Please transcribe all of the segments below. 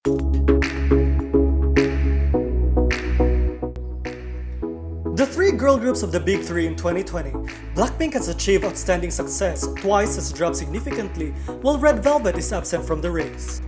The three girl groups of the Big Three in 2020, BLACKPINK has achieved outstanding success, TWICE has dropped significantly, while Red Velvet is absent from the race.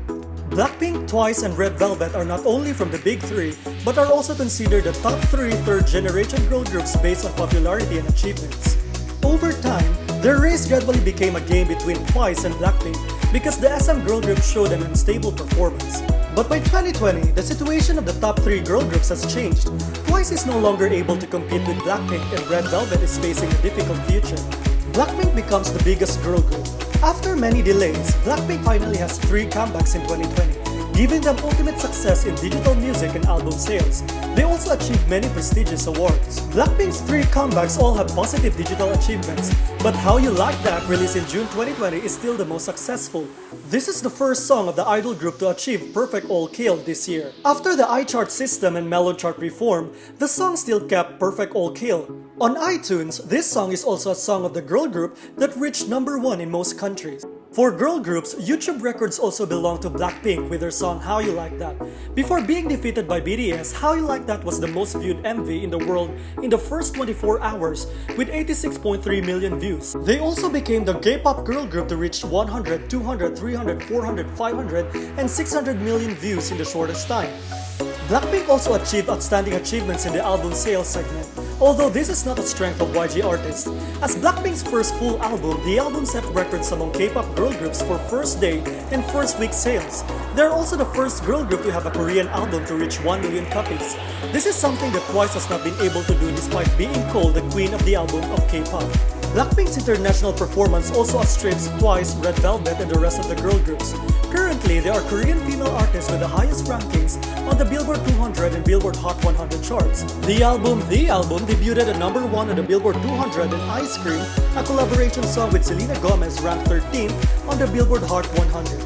BLACKPINK, TWICE, and Red Velvet are not only from the Big Three, but are also considered the top three third-generation girl groups based on popularity and achievements. Over time, their race gradually became a game between TWICE and BLACKPINK because the SM girl group showed an unstable performance. But by 2020, the situation of the top three girl groups has changed. TWICE is no longer able to compete with BLACKPINK and Red Velvet is facing a difficult future. BLACKPINK becomes the biggest girl group. After many delays, BLACKPINK finally has 3 comebacks in 2020, giving them ultimate success in digital music and album sales. They also achieved many prestigious awards. BLACKPINK's 3 comebacks all have positive digital achievements, but How You Like That, released in June 2020, is still the most successful. This is the first song of the idol group to achieve perfect all-kill this year. After the iChart system and Melon Chart reform, the song still kept perfect all-kill. On iTunes, this song is also a song of the girl group that reached #1 in most countries. For girl groups, YouTube records also belong to BLACKPINK with their song How You Like That. Before being defeated by BTS, How You Like That was the most viewed MV in the world in the first 24 hours with 86.3 million views. They also became the Kpop girl group to reach 100, 200, 300, 400, 500, and 600 million views in the shortest time. BLACKPINK also achieved outstanding achievements in the album sales segment, although this is not a strength of YG artists. As BLACKPINK's first full album, the album set records among K-pop girl groups for first day and first week sales. They are also the first girl group to have a Korean album to reach 1 million copies. This is something that TWICE has not been able to do despite being called the queen of the album of K-pop. BLACKPINK's international performance also outstrips TWICE, Red Velvet, and the rest of the girl groups. Currently, they are Korean female artists with the highest rankings on the Billboard 200 and Billboard Hot 100 charts. The album debuted at #1 on the Billboard 200, and Ice Cream, a collaboration song with Selena Gomez, ranked 13th on the Billboard Hot 100.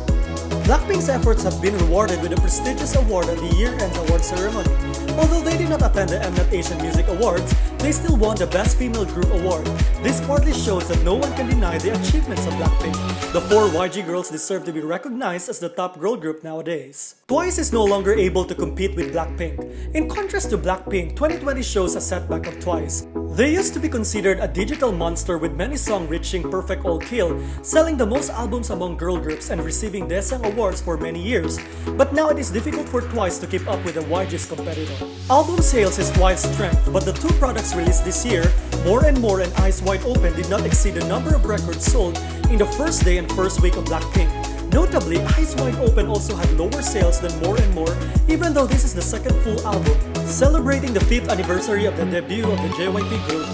BLACKPINK's efforts have been rewarded with a prestigious award at the year-end award ceremony. Although they did not attend the Mnet Asian Music Awards, they still won the Best Female Group Award. This partly shows that no one can deny the achievements of BLACKPINK. The 4 YG girls deserve to be recognized as the top girl group nowadays. TWICE is no longer able to compete with BLACKPINK. In contrast to BLACKPINK, 2020 shows a setback of TWICE. They used to be considered a digital monster with many songs reaching perfect all-kill, selling the most albums among girl groups and receiving Daesang Awards for many years. But now it is difficult for TWICE to keep up with the YG's competitor. Album sales is TWICE's strength, but the 2 products released this year, More and More and Eyes Wide Open, did not exceed the number of records sold in the first day and first week of BLACKPINK. Notably, Eyes Wide Open also had lower sales than More and More, even though this is the second full album, celebrating the 5th anniversary of the debut of the JYP group.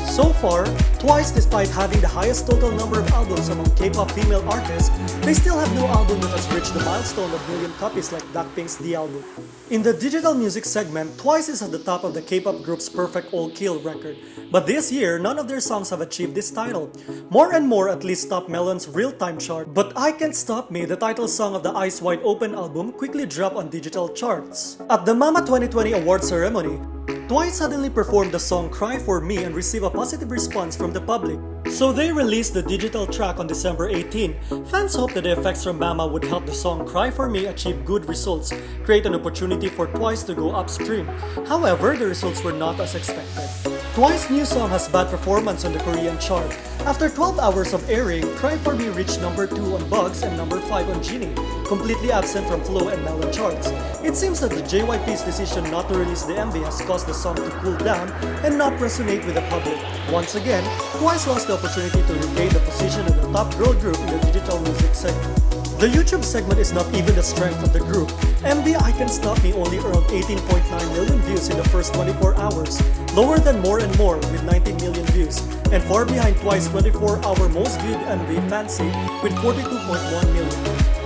So far, TWICE, despite having the highest total number of albums among K-pop female artists, they still have no album that has reached the milestone of million copies like BLACKPINK's The Album. In the digital music segment, TWICE is at the top of the K-pop group's perfect all-kill record, but this year, none of their songs have achieved this title. More and More at least topped Melon's real-time chart, but I Can't Stop Me, the title song of the Eyes Wide Open album, quickly dropped on digital charts. At the Mama 2020 award ceremony, TWICE suddenly performed the song Cry For Me and received a positive response from the public. So they released the digital track on December 18. Fans hoped that the effects from Mama would help the song Cry For Me achieve good results, create an opportunity for TWICE to go upstream. However, the results were not as expected. TWICE's new song has bad performance on the Korean chart. After 12 hours of airing, Cry For Me reached #2 on Bugs and #5 on Genie, completely absent from Flow and Melon charts. It seems that the JYP's decision not to release the MV has caused the song to cool down and not resonate with the public. Once again, TWICE lost the opportunity to regain the position of the top girl group in the digital music segment. The YouTube segment is not even the strength of the group. MV I Can't Stop Me only earned 18.9 million views in the first 24 hours, lower than More and More with 19 million views, and far behind TWICE's 24-hour most viewed MV Fancy with 42.1 million.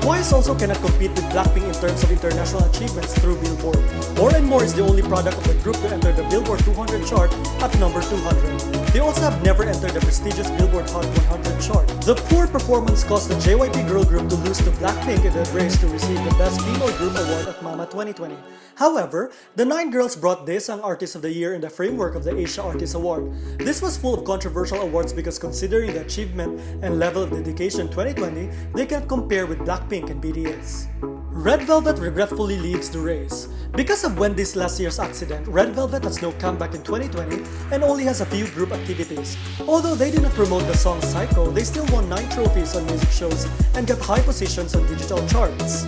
TWICE also cannot compete with BLACKPINK in terms of international achievements through Billboard. More and More is the only product of the group to enter the Billboard 200 chart at number 200. They also have never entered the prestigious Billboard Hot 100 chart. The poor performance caused the JYP girl group to lose to BLACKPINK in the race to receive the Best Female Group Award at MAMA 2020. However, the 9 girls brought Daesang Artist of the Year in the framework of the Asia Artist Award. This was full of controversial awards because considering the achievement and level of dedication 2020, they can't compare with BLACKPINK and BTS. Red Velvet regretfully leaves the race. Because of Wendy's last year's accident, Red Velvet has no comeback in 2020 and only has a few group activities. Although they did not promote the song Psycho, they still won 9 trophies on music shows and got high positions on digital charts.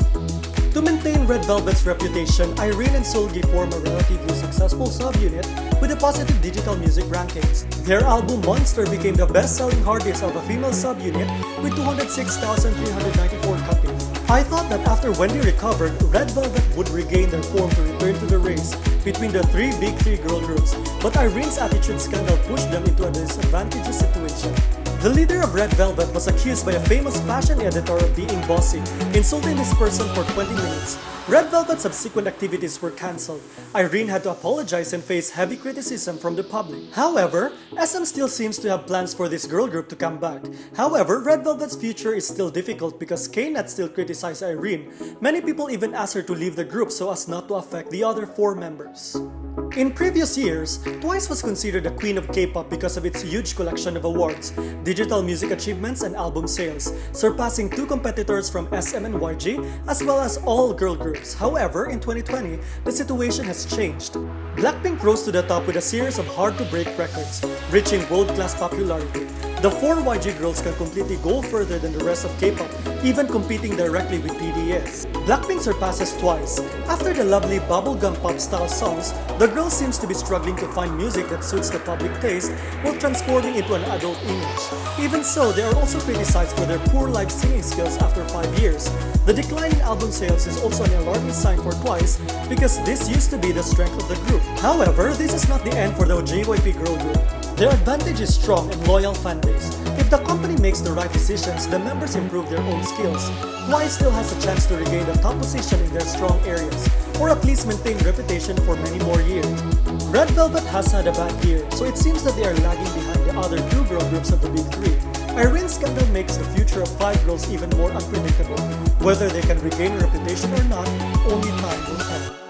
To maintain Red Velvet's reputation, Irene and Seulgi form a relatively successful subunit with a positive digital music rankings. Their album Monster became the best-selling harddisk of a female subunit with 206,394 copies. I thought that after Wendy recovered, Red Velvet would regain their form to return to the race between the 3 big 3 girl groups, but Irene's attitude scandal pushed them into a disadvantageous situation. The leader of Red Velvet was accused by a famous fashion editor of being bossy, insulting this person for 20 minutes. Red Velvet's subsequent activities were cancelled. Irene had to apologize and face heavy criticism from the public. However, SM still seems to have plans for this girl group to come back. However, Red Velvet's future is still difficult because K-Net still criticized Irene. Many people even asked her to leave the group so as not to affect the other 4 members. In previous years, TWICE was considered the queen of K-pop because of its huge collection of awards, digital music achievements, and album sales, surpassing 2 competitors from SM and YG, as well as all girl groups. However, in 2020, the situation has changed. BLACKPINK rose to the top with a series of hard-to-break records, reaching world-class popularity. The 4 YG girls can completely go further than the rest of K-pop, even competing directly with BTS. BLACKPINK surpasses TWICE. After the lovely bubblegum pop-style songs, the girls seems to be struggling to find music that suits the public taste while transforming into an adult image. Even so, they are also criticized for their poor live singing skills after 5 years. The decline in album sales is also an alarming sign for TWICE because this used to be the strength of the group. However, this is not the end for the JYP girl group. Their advantage is strong and loyal fan base. If the company makes the right decisions, the members improve their own skills. TWICE still has a chance to regain the top position in their strong areas, or at least maintain reputation for many more years. Red Velvet has had a bad year, so it seems that they are lagging behind the other 2 girl groups of the big 3. Irene's scandal makes the future of 5 girls even more unpredictable. Whether they can regain reputation or not, only time will tell.